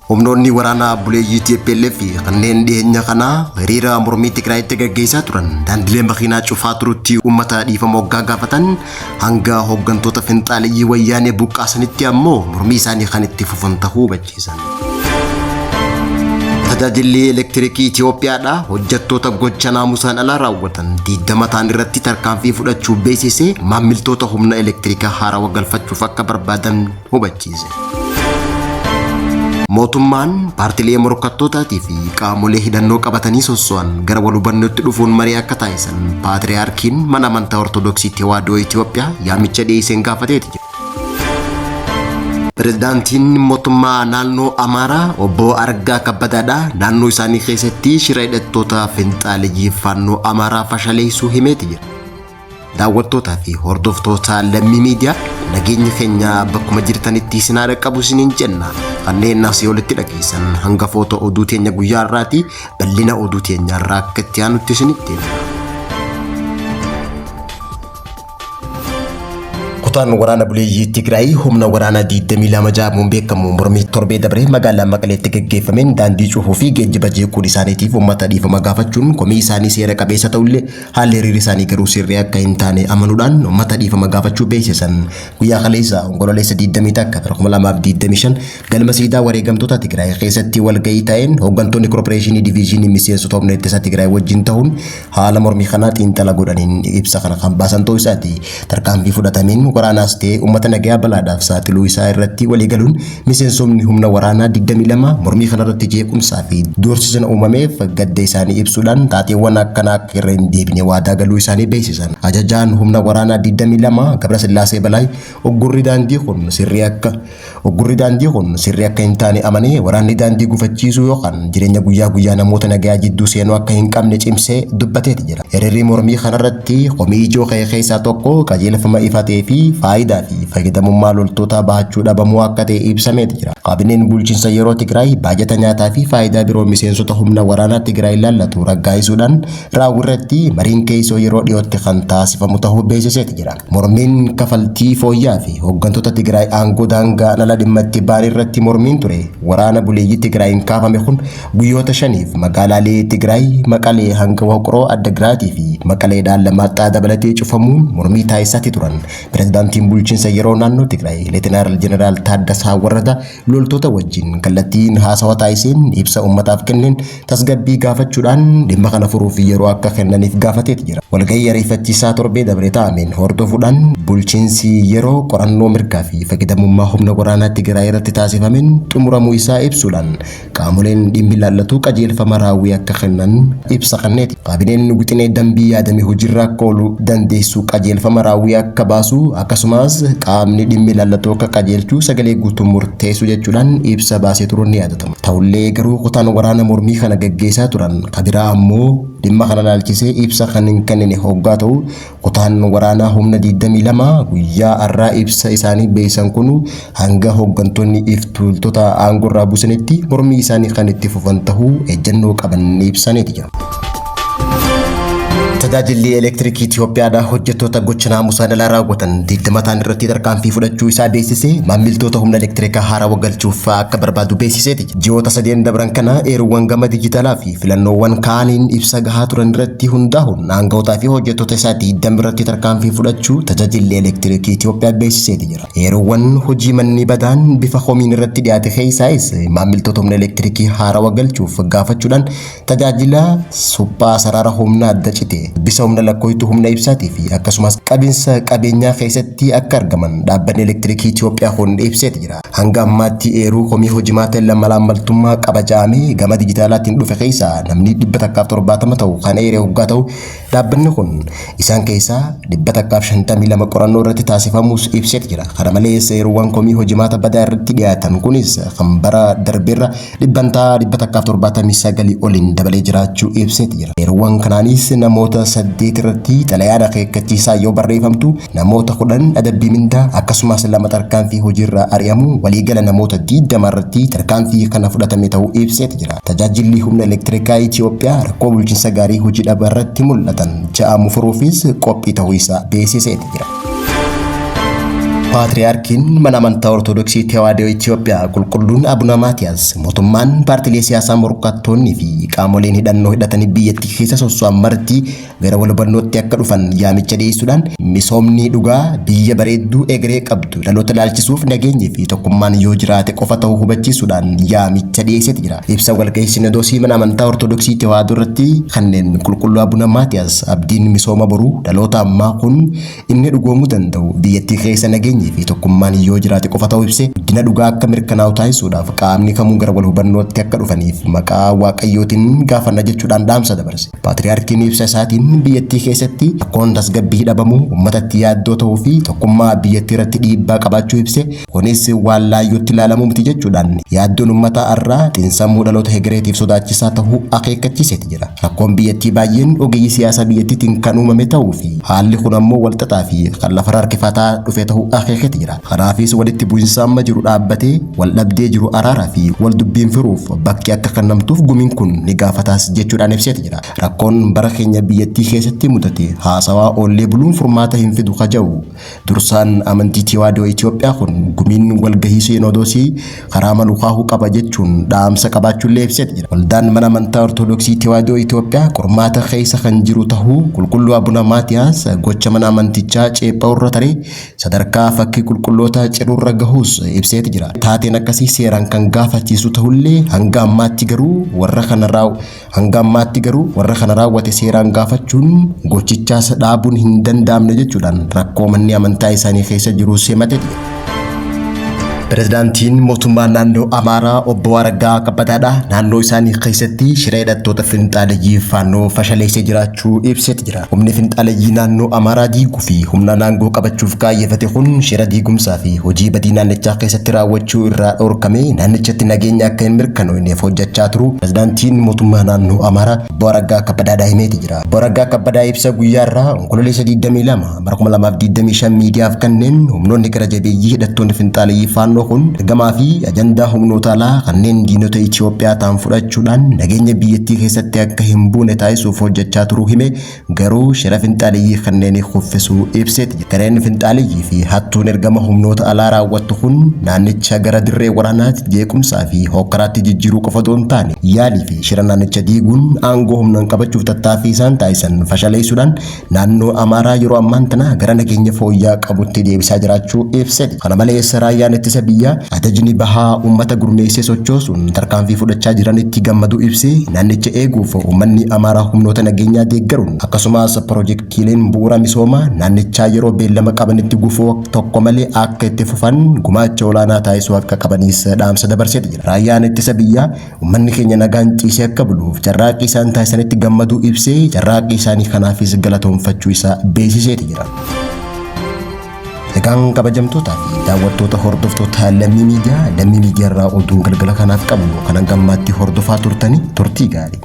Humnoonni waraanaa buleeyyii TPLF kanneen dhiyeenya kana hiriira mormii Tigraayitti gaggeessaa turan daandilee makiinaa cufaa turutti uummata dhiifama waggaa gaafatan hanga hooggantoota finxaaliyyii wayyaanee buqqaasanitti ammoo mormii isaanii kan itti fufan ta'uu hubachiisan. Tajaajilli elektirikii Itoophiyaadha hojjettoota gocha naamusaan alaa raawwatan 20 ta'an irratti tarkaanfii fudhachuu beeksisee maamiltoota humna elektirikaa haarawaa galfachuuf akka barbaadan hubachiise. Mootummaan paartilee morkattootatii fi qaamolee hidhannoo qabatanii sosso'an gara wal hubannootti dhufuun marii akka taasisan Paatriyaarkiin mana amantaa Ortodoksii Tewaadoo Itoophiyaa yaamicha dhiyeesseen gaafateeti jira. Pirezidaantiin mootummaa naannoo Amaaraa obbo Argaa Kabbadaadha naannoo isaanii keessatti shira hidhattoota finxaaliyyii faannoo Amaaraa fashaleessuu himeeti jira. Daawwattootaa fi hordoftoota lammii miidiyaa nageenya keenya bakkuma jirtanitti isin haa dhaqqabu isiniin jenna. Kanneen asii olitti dhageessan hangafoota oduu teenya guyyaa irraati bal'ina oduu teenya irraa akka itti aanutti isinitti himna. Kutaan waraana buleeyyii Tigraay humna waraanaa 22 jaamuun beekamu mormii torbee dabree magaalaa Maqaleetti gaggeeffameen daandii cufuu fi geejjiba jeequun isaaniitiif uummata dhiifama gaafachuun komii isaanii seera qabeessa ta'ullee haalli hiriira isaanii garuu sirrii akka hin taane amanuudhaan uummata dhiifama gaafachuu beeksisan. Guyyaa kaleessa onkololeessa 2025 galma siidaa wareegamtoota Tigraay keessatti walgahii ta'een hooggantoonni korporeeshinii diviizhinii miseensota humna ittisa Tigraay wajjin ta'uun haala mormii kanaa xiinxala godhaniin ibsa kana kan baasan ta'uu isaati. Tarkaanfii fudhatameen waraanaas ta'ee uummata nagaa balaadhaaf saaxiluu isaa irratti waliigaluun miseensonni humna waraanaa 22 mormii kanarratti jeequmsaa fi doorsisa uumameef gadda isaanii ibsuudhaan taateewwan akkanaa akka irra hin deebine waadaa galuu isaanii beeksisan. Ajajaan humna waraanaa 22 Gabrasillaasee Balaay oggurri daandii kun sirrii akka hin taane amanee waraanni daandii gufachiisuu yookaan jireenya guyyaa guyyaa namoota nagaa jidduu seenuu akka hin qabne cimsee dubbateeti jira. Hiriirri mormii kanarratti komii ijoo keessaa tokko qajeelfama ifatee fi faayidaa fi fayyadamummaa loltoota bahachuu dhabamuu akka ta'e ibsameeti jira. Kaabineen bulchiinsa yeroo Tigraay baajata nyaataa fi faayidaa biroo miseensota humna waraanaa Tigraay ilaallatu raggaasisuudhaan raawwirratti mariin keessoo yeroo dhiyootti kan taasifamu ta'uu beeksiseeti jira. Mormiin kafaltii fooyyaa fi hooggantoota Tigraay aangoo daangaa ala dhimma itti ba'an irratti mormiin ture waraana buleeyyii Tigraayin kaafame kun guyyoota 5f magaalaalee Tigraay Maqalee hanga Woqroo Addagraatii fi Maqaleedhaan Lamaaxaa dabalatee cufamuun mormii taasisaati turan. Pirezidaantiin bulchiinsa yeroo naannoo Tigraay Leetinaal Jeneraal Taaddasaa Warradaa loltoota wajjin kallattiin haasawaa taasiseen ibsa uummataaf kenneen tasgabbii gaafachuudhaan dhimma kana furuuf yeroo akka kennaniif gaafateeti jira. Walgahii ariifachiisaa torbee dabree taa'ameen hordofuudhaan bulchiinsi yeroo qorannoo mirgaa fi fayyadamummaa humna waraanaa Tigraay irratti taasifameen xumuramuu isaa ibsuudhaan qaamoleen dhimmi ilaallatu qajeelfama raawwii akka kennan ibsa kenneeti. Kaabineen wixinee dambii yaadame hojiirra akka oolu dandeessu qajeelfama raawwii akka baasu akkasumas qaamni dhimmi ilaallatu akka qajeelchuu sagalee guutuu murteessu jechuudhaan ibsa baasee turuun ni yaadatama. Ta'ullee garuu kutaan waraana mormii kana gaggeessaa turan kabiraa ammoo dhimma kana ilaalchisee ibsa kan hin kennine hoggaa ta'u kutaan waraanaa humna 22 guyyaa har'aa ibsa isaanii beeksisan kun hanga hooggantoonni iftuultota aangorraa buusanitti mormii isaanii kan itti fufan ta'uu ejjennoo qaban ibsaneeti jira. Tajaajilli elektirikii Itoophiyaadha hojjettoota gocha naamusaan alaa raawwatan 20 ta'an irratti tarkaanfii fudhachuu isaa beeksisee maamiltoota humna elektirikaa haarawaa galchuuf akka barbaadu beeksiseeti. Ji'oota 3 dabran kana eeruuwwan gama dijitaalaa fi filannoowwan kaaniin ibsa gahaa turan irratti hundaa'uun aanga'ootaa fi hojjettoota isaa 20 irratti tarkaanfii fudhachuu tajaajilli elektirikii Itoophiyaa beeksiseeti jira. Eeruuwwan hojii manni badaan bifa homiin irratti dhiyaate keessaayis maamiltoota humna elektirikii haarawaa galchuuf gaafachuudhaan tajaajila suphaa sarara humna adda cite bisa humna lakkooftuu humna ibsaatii fi akkasumas qabinsa qabeenyaa keessatti akka argaman dhaabbanni elektirikii Itoophiyaa kun ibseeti jira. Hanga ammaatti eeruu komii hojimaata lammaltummaa qabaja'amee gama dijitaalaatiin dhufe keessaa namni 170 ta'u kan eeree hoggaa ta'u dhaabbanni kun isaan keessaa 152 qorannoo irratti taasifamuus ibseeti jira. Kana malees eeruuwwan komii hojimaata badaa irratti dhiyaatan kunis kan bara darbeerra 179 oliin dabalee jiraachuu ibseeti jira. Eeruuwwan kanaanis namoota 8 irratti xalayaan akeekkachiisaa yoo barreeffamtu namoota 10 adabbii mindaa akkasumas 2 tarkaanfii hojiirra ari'amu waliigala namoota 20 irratti tarkaanfii kana fudhatame ta'uu ibseeti jira. Tajaajilli humna elektirikaa Itoophiyaa rakkoo bulchiinsa gaarii hojii dhabaa irratti mul'atan ja'amu furuufis qophii ta'uu isaa beeksiseeti jira. ፓትሪያርኪን mana amantaa Ortodoksii Tewaadoo Itoophiyaa qulqulluun Abuna Maatiyaas mootummaan paartilee siyaasaa morkattoonnii fi qaamoleen hidhannoo hidhatanii biyyattii keessa sosso'an marti gara wal hubannootti akka dhufan yaamicha dhiyeessuudhaan misoomni dhugaa biyya bareedduu egeree qabdu dhaloota ilaalchisuuf nageenyi fi tokkummaan yoo jiraate qofa ta'uu hubachiisuudhaan yaamicha dhiyeesseeti jira. Ibsa walgahii Sinodoosii mana amantaa Ortodoksii Tewaadoo irratti kanneen qulqulluu Abuna Maatiyaas abdiin misooma boruu dhaloota ammaa kun inni dhugoomuu danda'u biyyattii keessa nageenyi fi tokkummaan yoo jiraate qofa ta'uu ibse guddina dhugaa akka mirkanaa'u taasisuudhaaf qaamni kamuu gara wal hubannootti akka dhufaniif maqaa waaqayyootiin gaafanna jechuudhaan dhaamsa dabarse. Paatriyaarkiin ibsa isaatiin biyyattii keessatti rakkoon tasgabbii dhabamuu uummatatti yaaddoo ta'uu fi tokkummaa biyyattii irratti dhiibbaa qabaachuu ibse kunis waan laayyootti ilaalamu miti jechuudhaan yaaddoon uummataa irraa xiinsammuu dhaloota hegereetiif sodaachisaa ta'uu akeekkachiiseeti jira. Rakkoon biyyattii baay'een ogeeyyii siyaasaa biyyattiitiin kan uumame ta'uu fi haalli kun ammoo walxaxaa fi kan lafa harkifataa dhufe ta'uu akeekkachiiseeti jira. Kanaafis walitti bu'insa amma jiru dhaabbatee wal dhabdee jiru araaraa fi wal dubbiin firuuf bakki akka kennamtuuf gumiin kun ni gaafataas jechuudhaan ibseeti jira. Rakkoon bara keenya biyyattii keessatti mudate haasawaa oollee buluun furmaata hin fidu kaja'u dursaan amantii Tewaadoo Itoophiyaa kun gumiin walgahii Sinodoosii karaa malukaahuu qaba jechuun dhaamsa qabaachuullee ibseeti jira. Waldaan mana amantaa Ortodoksii Tewaadoo Itoophiyaa qormaata keessa kan jiru tahuu qulqulluu Abuna Maatiyaas gocha mana amantichaa ceephaa irra taree sadarkaa fakkii qulqulloota cirurra gahuus ibseeti jira. Taateen akkasii seeraan kan gaafachiisu ta'ullee hanga ammaatti garuu warra kana raawwate seeraan gaafachuun gochichaas dhaabuun hin danda'amne jechuudhaan rakkoo manni amantaa isaanii keessa jiru himatee jira. Pirezidaantiin mootummaa naannoo Amaaraa obbo Araggaa Kabbadaadha naannoo isaanii keessatti shira hidhattoota finxaaleyyii faannoo fashaleessee jiraachuu ibseeti jira. Humni finxaaleyyii naannoo Amaaraa diiguu fi humna naangoo qabachuuf kaayyeffate kun shira diigumsaa fi hojii badii naannichaa keessatti raawwachuu irraa dhorkame naannichatti nageenya akka hin mirkanoofneef hojjechaa turu pirezidaantiin mootummaa naannoo Amaaraa obbo Araggaa Kabbadaadha himeeti jira. Obbo Araggaa Kabbadaa ibsa guyyaa irraa onkololeessa 22 bara 2025 miidiyaaf kanneen humnoonni gara jabeeyyii hidhattoonni finxaaleyyii faannoo kun gamaa fi ajandaa humnoota alaa kanneen diinota Itoophiyaa ta'an fudhachuudhaan nageenya biyyattii keessatti akka hin buune taasisuuf hojjechaa turuu hime garuu shira finxaaleyyii kanneen kuffisuu ibseeti. Gareen finxaaleyyii fi hattuun ergama humnoota alaa raawwattu kun naannicha gara dirree waraanaatti jeequmsaa fi hokkaraatti jijjiiruu qofa otoo hin taane yaalii fi shira naannicha diiguun aangoo humnaan qabachuuf tattaaffii isaan taasisan fashaleessuudhaan naannoo Amaaraa yeroo ammaan tana gara nageenya fooyya'aa qabutti deebisaa jiraachuu ibseeti. Kana malees raayyaan ittisa biyyaa ajajni bahaa uummata gurmeessee sochoosuun tarkaanfii fudhachaa jiranitti gammadu ibsee naannicha eeguuf uummanni Amaaraa humnoota nageenyaa deeggaruun akkasumas piroojeektiileen bu'uura misoomaa naannichaa yeroo beellama qabanitti gufuu tokko malee akka itti fufan gumaacha olaanaa taasisuu akka qabaniis dhaamsa dabarseeti jira. Raayyaan ittisa biyyaa uummanni keenya nagaan ciisee akka buluuf carraaqqii isaan taasisanitti gammadu ibsee carraaqqii isaanii kanaafis galatoomfachuu isaa beeksiseeti jira. Egaan kabajamtootaa fi daawwattoota hordoftoota Lammii Miidiyaa irraa oduun galgala kanaaf qabnu kan gammaatti hordofaa turtanii turtii gaarii.